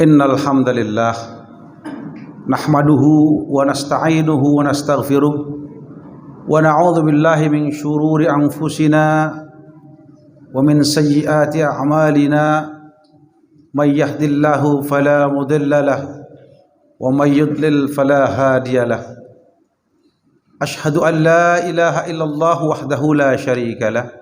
Innal hamdalillah nahmaduhu wa nasta'inuhu wa nastaghfiruh wa na'udzu billahi min shururi anfusina wa min sayyiati a'malina may yahdihillahu fala mudilla lahu wa may yudlil fala hadiya lahu. Ashhadu an la ilaha illallah wahdahu la syarika lahu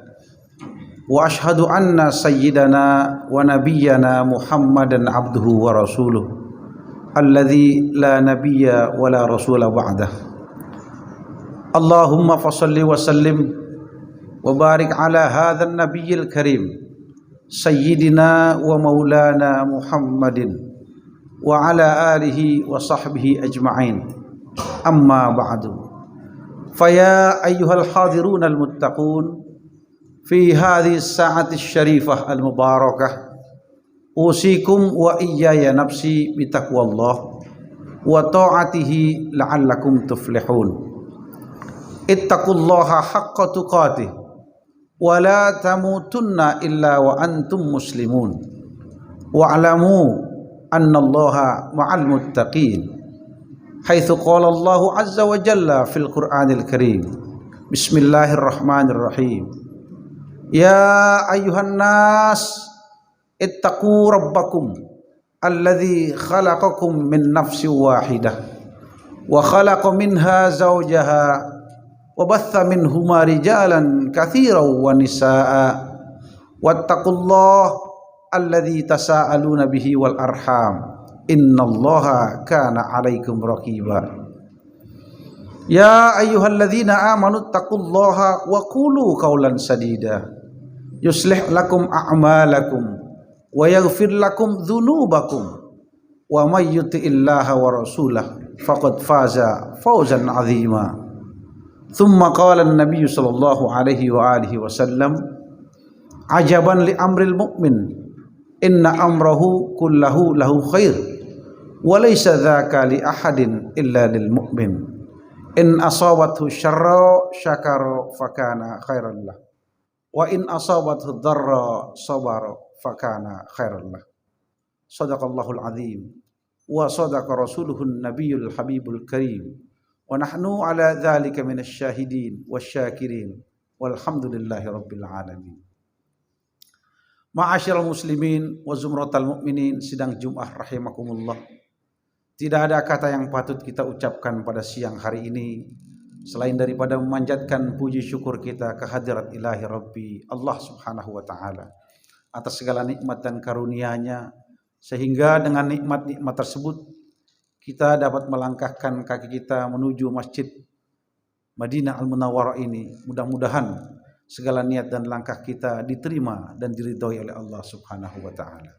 wa ashhadu anna sayyidana wa nabiyyana Muhammadan abduhu wa rasuluh alladzi la nabiyya wa la rasula ba'dah. Allahumma fassalli wa sallim wa barik ala hadzal nabiyyil karim sayyidina wa maulana Muhammadin wa ala alihi wa sahbihi ajma'in. Amma ba'du. Faya ayyuhal hadirun al muttaqun fi hadhihi as-sa'ati asy-syarifah al-mubarakah usikum wa iyaya nafsi bi taqwallah wa ta'atihi la'allakum tuflihun. Ittaqullaha haqqa tuqatih wa la tamutunna illa wa antum muslimun wa'lamu annallaha ma'al muttaqin haitsu qala Allahu azza wa jalla fil Qur'anil Karim. Bismillahirrahmanirrahim. Ya ayyuhan nas ittaqu rabbakum alladzi khalaqakum min nafsin wahidah wa khalaqa minha zawjaha wa batha minhuma rijalan katsiran wa nisaa wattaqullaha alladzi tasaaluna bihi wal arham innallaha kana 'alaikum raqiba. Ya ayyuhalladzina amanu taqullaha wa qulu qawlan sadida yuslih lakum a'malakum wa yaghfir lakum dhunubakum wa may yuti'illaha wa rasulahu faqad faza fawzan 'azima. Thumma qala an-nabiy sallallahu alaihi wa alihi wasallam ajaban li amril mu'min inna amrahu kullahu lahu khair wa laysa dzaka li ahadin illa lil mu'min in asabathu syarra syakara fakana khairan lah wa in asabathu dharra sabara fakana khairan lah. Shadaqallahul azim wa sadaqa rasuluhun nabiyul habibul karim wa nahnu ala dzalika minasy syahidin wasyakirin walhamdulillahi rabbil alamin. Ma'asyiral muslimin wa zumratal mu'minin, sidang Jumat rahimakumullah. Tidak ada kata yang patut kita ucapkan pada siang hari ini selain daripada memanjatkan puji syukur kita kehadirat ilahi Rabbi Allah subhanahu wa ta'ala atas segala nikmat dan karunia-Nya, sehingga dengan nikmat-nikmat tersebut kita dapat melangkahkan kaki kita menuju Masjid Madinah Al-Munawwarah ini. Mudah-mudahan segala niat dan langkah kita diterima dan diridhoi oleh Allah subhanahu wa ta'ala.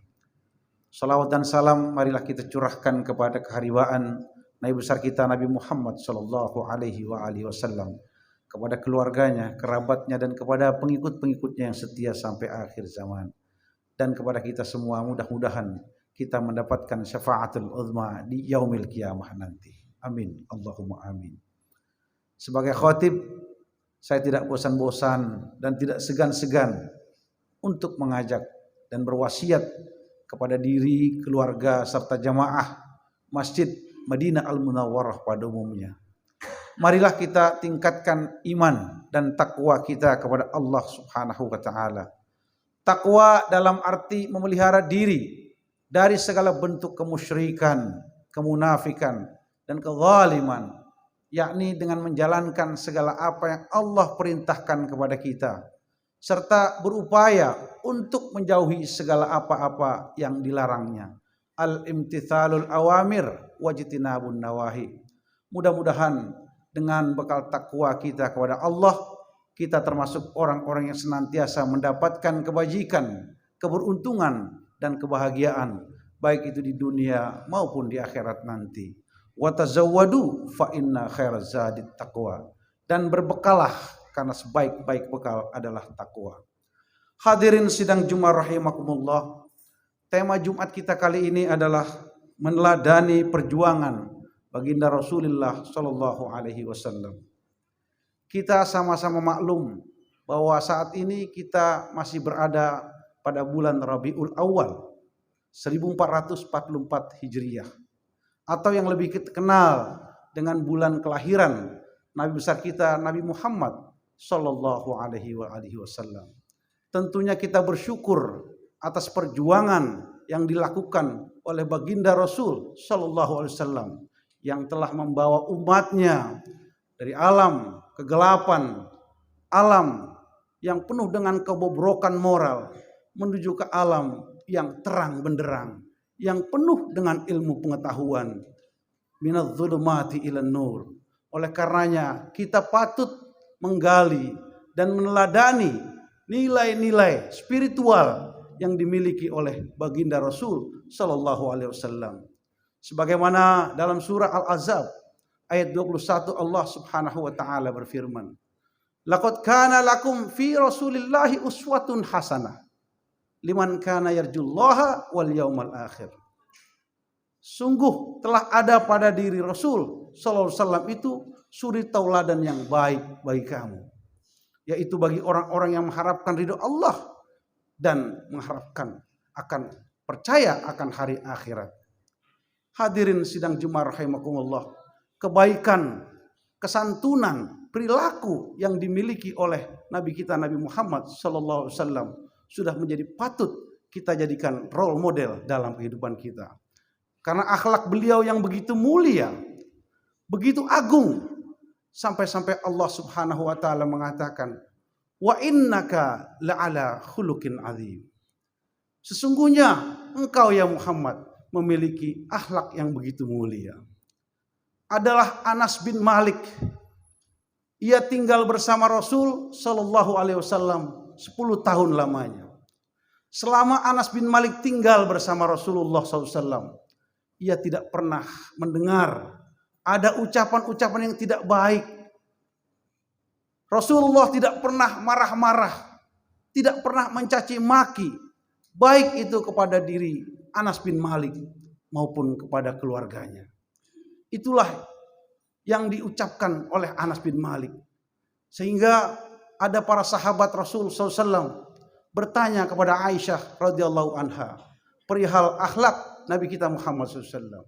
Salawat dan salam marilah kita curahkan kepada kehariwaan Nabi besar kita Nabi Muhammad sallallahu alaihi wa alihi wasallam, kepada keluarganya, kerabatnya, dan kepada pengikut-pengikutnya yang setia sampai akhir zaman, dan kepada kita semua. Mudah-mudahan kita mendapatkan syafaatul uzma di yaumil qiyamah nanti. Amin Allahumma amin. Sebagai khatib, saya tidak bosan-bosan dan tidak segan-segan untuk mengajak dan berwasiat kepada diri, keluarga, serta jamaah Masjid Madinah Al-Munawwarah pada umumnya. Marilah kita tingkatkan iman dan takwa kita kepada Allah subhanahu wa ta'ala. Takwa dalam arti memelihara diri dari segala bentuk kemusyrikan, kemunafikan, dan kezaliman, yakni dengan menjalankan segala apa yang Allah perintahkan kepada kita, serta berupaya untuk menjauhi segala apa-apa yang dilarangnya. Al-imtithalul awamir wajtinabun nawahi. Mudah-mudahan dengan bekal takwa kita kepada Allah, kita termasuk orang-orang yang senantiasa mendapatkan kebajikan, keberuntungan, dan kebahagiaan, baik itu di dunia maupun di akhirat nanti. Wa tazawwadu fa inna khairaz zadit taqwa. Dan berbekalah karena sebaik-baik bekal adalah takwa. Hadirin sidang Jumat rahimakumullah. Tema Jumat kita kali ini adalah meneladani perjuangan baginda Rasulullah sallallahu alaihi wasallam. Kita sama-sama maklum bahwa saat ini kita masih berada pada bulan Rabiul Awal, 1444 Hijriah, atau yang lebih kita kenal dengan bulan kelahiran Nabi besar kita Nabi Muhammad sallallahu alaihi wasallam. Tentunya kita bersyukur atas perjuangan yang dilakukan oleh baginda Rasul sallallahu alaihi wasallam yang telah membawa umatnya dari alam kegelapan, alam yang penuh dengan kebobrokan moral menuju ke alam yang terang benderang, yang penuh dengan ilmu pengetahuan. Minadz zulumati ilan nur. Oleh karenanya kita patut menggali dan meneladani nilai-nilai spiritual yang dimiliki oleh baginda Rasul sallallahu alaihi wasallam. Sebagaimana dalam surah Al-Ahzab ayat 21 Allah Subhanahu wa taala berfirman, "Laqad kana lakum fi Rasulillahi uswatun hasanah liman kana yarjullaha wal yaumal akhir." Sungguh telah ada pada diri Rasul sallallahu alaihi wasallam itu suri tauladan yang baik bagi kamu, yaitu bagi orang-orang yang mengharapkan ridho Allah dan mengharapkan akan percaya akan hari akhirat. Hadirin sidang Jumat rahimakumullah, kebaikan, kesantunan, perilaku yang dimiliki oleh Nabi kita Nabi Muhammad sallallahu alaihi wasallam sudah menjadi patut kita jadikan role model dalam kehidupan kita. Karena akhlak beliau yang begitu mulia, begitu agung, sampai-sampai Allah Subhanahu wa taala mengatakan, "Wa innaka la'ala khuluqin azim." Sesungguhnya engkau ya Muhammad memiliki akhlak yang begitu mulia. Adalah Anas bin Malik. Ia tinggal bersama Rasul sallallahu alaihi wasallam 10 tahun lamanya. Selama Anas bin Malik tinggal bersama Rasulullah SAW, ia tidak pernah mendengar ada ucapan-ucapan yang tidak baik. Rasulullah tidak pernah marah-marah, tidak pernah mencaci maki, baik itu kepada diri Anas bin Malik maupun kepada keluarganya. Itulah yang diucapkan oleh Anas bin Malik. Sehingga ada para sahabat Rasul SAW bertanya kepada Aisyah radhiyallahu anha perihal akhlak Nabi kita Muhammad SAW.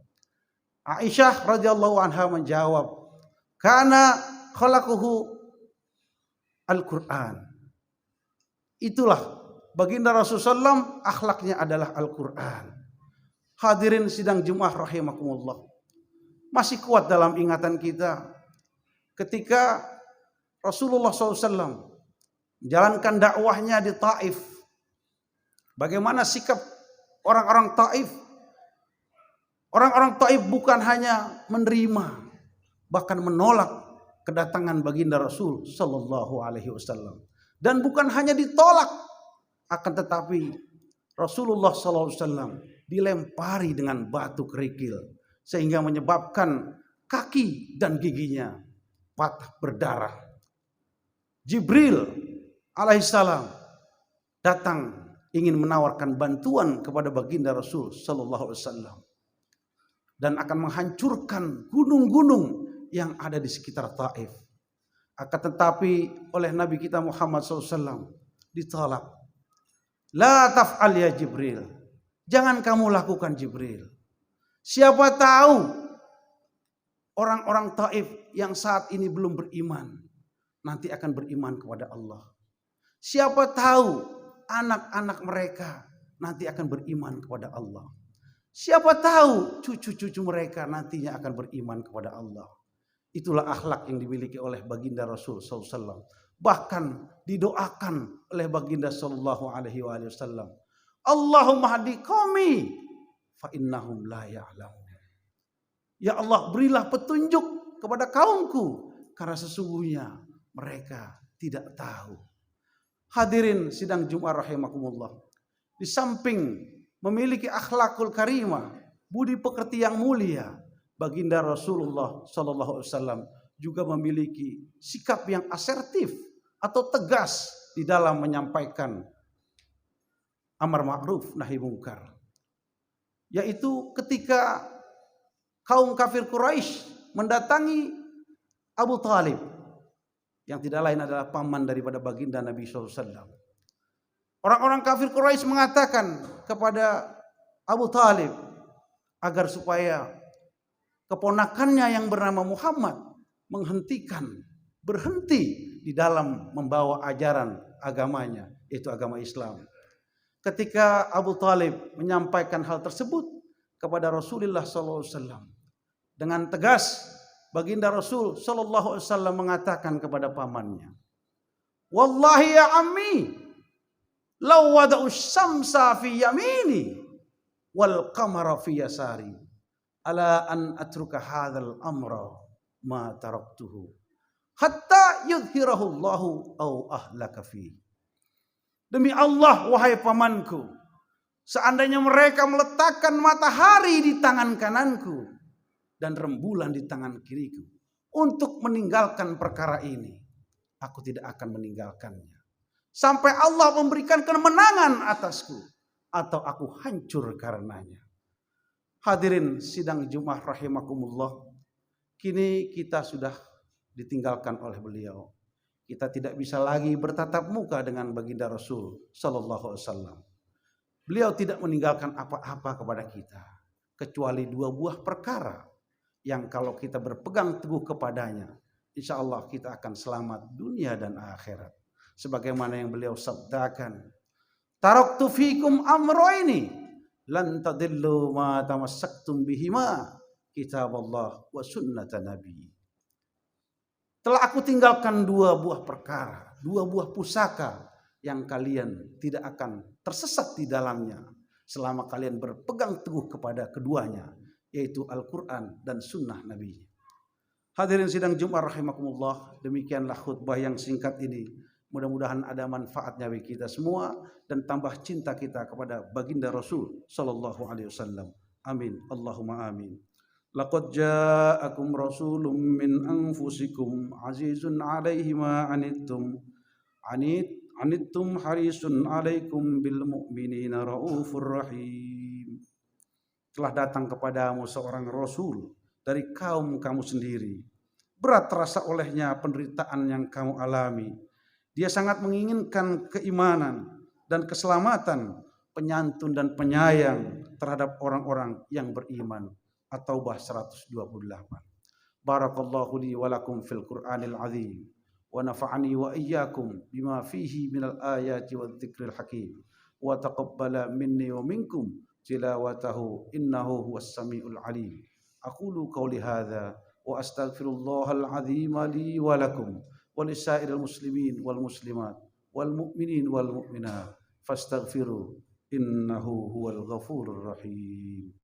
Aisyah radhiyallahu anha menjawab, "Kana khalaquhu Al-Quran." Itulah baginda Rasulullah SAW, akhlaknya adalah Al-Quran. Hadirin sidang Jumat rahimakumullah, masih kuat dalam ingatan kita ketika Rasulullah SAW menjalankan dakwahnya di Taif. Bagaimana sikap orang-orang Taif? Orang-orang Taif bukan hanya menerima, bahkan menolak kedatangan baginda Rasul sallallahu alaihi wasallam. Dan bukan hanya ditolak, akan tetapi Rasulullah sallallahu alaihi wasallam dilempari dengan batu kerikil sehingga menyebabkan kaki dan giginya patah berdarah. Jibril alaihissalam datang ingin menawarkan bantuan kepada baginda Rasul sallallahu alaihi wasallam dan akan menghancurkan gunung-gunung yang ada di sekitar Taif. Akan tetapi oleh Nabi kita Muhammad SAW ditolak. La taf'al ya Jibril. Jangan kamu lakukan Jibril. Siapa tahu orang-orang Taif yang saat ini belum beriman nanti akan beriman kepada Allah. Siapa tahu anak-anak mereka nanti akan beriman kepada Allah. Siapa tahu cucu-cucu mereka nantinya akan beriman kepada Allah. Itulah akhlak yang dimiliki oleh baginda Rasul SAW. Bahkan didoakan oleh baginda Sallallahu Alaihi Wasallam, Allahumma hadi qaumi fa innahum la ya'lamun. Ya Allah, berilah petunjuk kepada kaumku karena sesungguhnya mereka tidak tahu. Hadirin sidang Jumat rahimakumullah, di samping memiliki akhlakul karimah, budi pekerti yang mulia, baginda Rasulullah sallallahu alaihi wasallam juga memiliki sikap yang asertif atau tegas di dalam menyampaikan amar ma'ruf nahi mungkar. Yaitu ketika kaum kafir Quraisy mendatangi Abu Talib, yang tidak lain adalah paman daripada baginda Nabi SAW. Orang-orang kafir Quraisy mengatakan kepada Abu Talib agar supaya keponakannya yang bernama Muhammad berhenti di dalam membawa ajaran agamanya, yaitu agama Islam. Ketika Abu Talib menyampaikan hal tersebut kepada Rasulullah SAW, dengan tegas baginda Rasul SAW mengatakan kepada pamannya, "Wallahi ya ammi, law wada'u syamsa fi yamini wal qamara fi yasari, ala an atruka hadzal amra ma taraktuhu hatta yudhhirahu Allahu au ahlaka fi." Demi Allah wahai pamanku, seandainya mereka meletakkan matahari di tangan kananku dan rembulan di tangan kiriku untuk meninggalkan perkara ini, aku tidak akan meninggalkannya sampai Allah memberikan kemenangan atasku atau aku hancur karenanya. Hadirin sidang Jumat rahimakumullah, kini kita sudah ditinggalkan oleh beliau. Kita tidak bisa lagi bertatap muka dengan baginda Rasul sallallahu alaihi wasallam. Beliau tidak meninggalkan apa-apa kepada kita kecuali dua buah perkara yang kalau kita berpegang teguh kepadanya, insya Allah kita akan selamat dunia dan akhirat. Sebagaimana yang beliau sabdakan, "Taraktu fikum amroini lan tadillu ma tamassaktum bihima, kitaballah wa sunnata nabi." Telah aku tinggalkan dua buah perkara, dua buah pusaka yang kalian tidak akan tersesat di dalamnya selama kalian berpegang teguh kepada keduanya, yaitu Al-Quran dan Sunnah Nabi. Hadirin sidang Jumat rahimakumullah, demikianlah khutbah yang singkat ini. Mudah-mudahan ada manfaatnya bagi kita semua dan tambah cinta kita kepada baginda Rasul sallallahu alaihi wasallam. Amin. Allahumma amin. Laqad ja'akum rasulun min anfusikum azizun 'alaihi ma anittum harisun 'alaikum bil mu'minina raufur rahim. Telah datang kepadamu seorang rasul dari kaum kamu sendiri. Berat terasa olehnya penderitaan yang kamu alami. Dia sangat menginginkan keimanan dan keselamatan, penyantun dan penyayang terhadap orang-orang yang beriman. At-Taubah 128. Barakallahu li wa lakum fil Qur'anil azim wa nafa'ani wa iyyakum bima fihi minal ayati wadh-dhikril hakim wa taqabbala minni wa minkum tilawatahu innahu huwas samiul alim. Aqulu qawli hadza wa astaghfirullahal azim li wa lakum wa lisairil muslimin wal muslimat wal mu'minin wal mu'minat fastaghfiru innahu huwal ghafurur rahim.